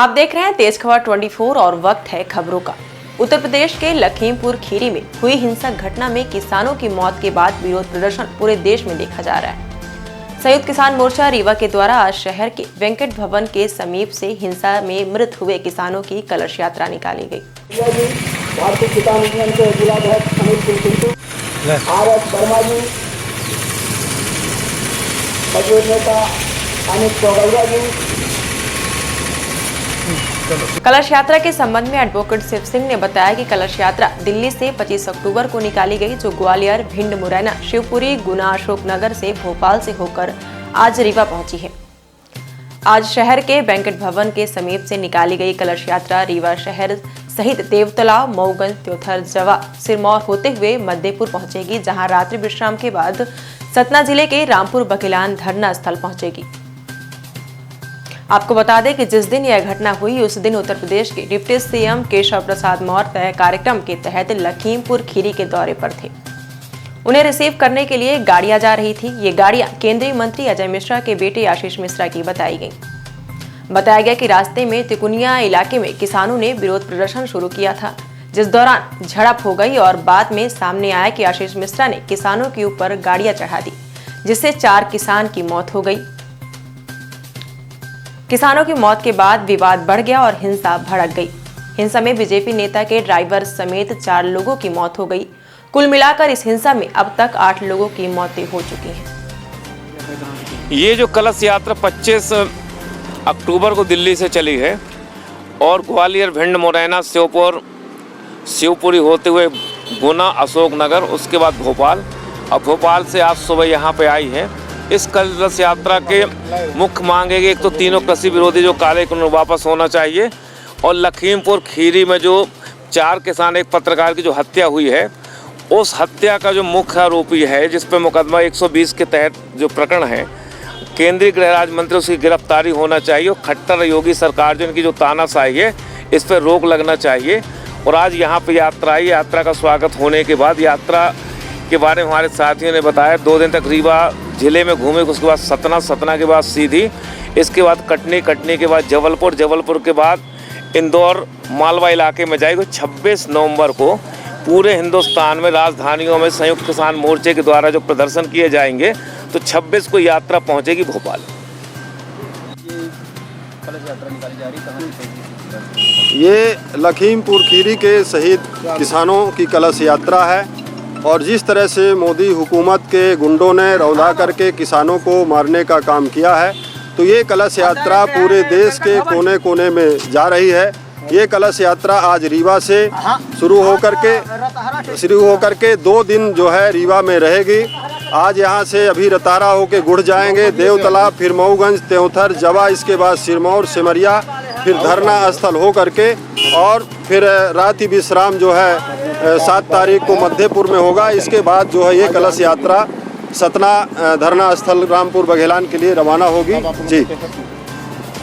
आप देख रहे हैं तेज खबर 24 और वक्त है खबरों का। उत्तर प्रदेश के लखीमपुर खीरी में हुई हिंसक घटना में किसानों की मौत के बाद विरोध प्रदर्शन पूरे देश में देखा जा रहा है। संयुक्त किसान मोर्चा रीवा के द्वारा आज शहर के वेंकट भवन के समीप से हिंसा में मृत हुए किसानों की कलश यात्रा निकाली गई। भारतीय किसान यूनियन के जिलाध्यक्ष अमित सिंह पिंटू, आर.एस. वर्मा जी, मजदूर नेता अमित चौगलिया जी। कलश यात्रा के संबंध में एडवोकेट शिव सिंह ने बताया कि कलश यात्रा दिल्ली से 25 अक्टूबर को निकाली गई, जो ग्वालियर, भिंड, मुरैना, शिवपुरी, गुना, अशोकनगर से भोपाल से होकर आज रीवा पहुंची है। आज शहर के वेंकट भवन के समीप से निकाली गई कलश यात्रा रीवा शहर सहित देवतलाव, मऊगंज, त्योथर, जवा, सिरमौर होते हुए मध्यपुर पहुंचेगी, जहां रात्रि विश्राम के बाद सतना जिले के रामपुर बघेलान धरना स्थल पहुंचेगी। आपको बता दें कि जिस दिन यह घटना हुई उस दिन उत्तर प्रदेश के डिप्टी सीएम केशव प्रसाद मौर्य कार्यक्रम के तहत लखीमपुर खीरी के दौरे पर थे। उन्हें रिसीव करने के लिए गाड़ियां जा रही थी। ये गाड़ियां केंद्रीय मंत्री अजय मिश्रा के बेटे आशीष मिश्रा की बताई गई। बताया गया कि रास्ते में तिकुनिया इलाके में किसानों ने विरोध प्रदर्शन शुरू किया था, जिस दौरान झड़प हो गई और बाद में सामने आया कि आशीष मिश्रा ने किसानों के ऊपर गाड़ियां चढ़ा दी, जिससे 4 किसान की मौत हो गई। किसानों की मौत के बाद विवाद बढ़ गया और हिंसा भड़क गई। हिंसा में बीजेपी नेता के ड्राइवर समेत 4 लोगों की मौत हो गई। कुल मिलाकर इस हिंसा में अब तक 8 लोगों की मौतें हो चुकी हैं। ये जो कलश यात्रा 25 अक्टूबर को दिल्ली से चली है और ग्वालियर, भिंड, मुरैना, शिवपुरी होते हुए गुना, अशोकनगर, उसके बाद भोपाल और भोपाल से आज सुबह यहाँ पे आई है। इस कलश यात्रा के मुख्य मांग है कि एक तो तीनों कृषि विरोधी जो काले कानून वापस होना चाहिए और लखीमपुर खीरी में जो 4 किसान, एक पत्रकार की जो हत्या हुई है, उस हत्या का जो मुख्य आरोपी है, जिस पर मुकदमा 120 के तहत जो प्रकरण है, केंद्रीय गृह राज्य मंत्री, उसकी गिरफ्तारी होना चाहिए और खट्टर योगी सरकार जो इनकी जो तानाशाही है, इस पर रोक लगना चाहिए। और आज यहाँ पे यात्रा आई। यात्रा का स्वागत होने के बाद यात्रा के बारे में हमारे साथियों ने बताया 2 दिन तक रीवा जिले में घूमे, उसके बाद सतना के बाद सीधी, इसके बाद कटनी के बाद जबलपुर के बाद इंदौर, मालवा इलाके में जाएगी। 26 नवंबर को पूरे हिंदुस्तान में राजधानियों में संयुक्त किसान मोर्चे के द्वारा जो प्रदर्शन किए जाएंगे, तो 26 को यात्रा पहुंचेगी भोपाल। ये लखीमपुर खीरी के शहीद किसानों की कलश यात्रा है और जिस तरह से मोदी हुकूमत के गुंडों ने रौंदा करके किसानों को मारने का काम किया है, तो ये कलश यात्रा पूरे देश के कोने कोने में जा रही है। ये कलश यात्रा आज रीवा से शुरू होकर के 2 दिन जो है रीवा में रहेगी। आज यहाँ से अभी रतारा होके गुड़ जाएंगे, देवतलाब, फिर मऊगंज, त्योथर, जवा, इसके बाद सिरमौर, सिमरिया, फिर धरना स्थल हो करके और फिर रात्रि विश्राम जो है 7 तारीख को मध्यपुर में होगा। इसके बाद जो है ये कलश यात्रा सतना धरना स्थल रामपुर बघेलान के लिए रवाना होगी। जी।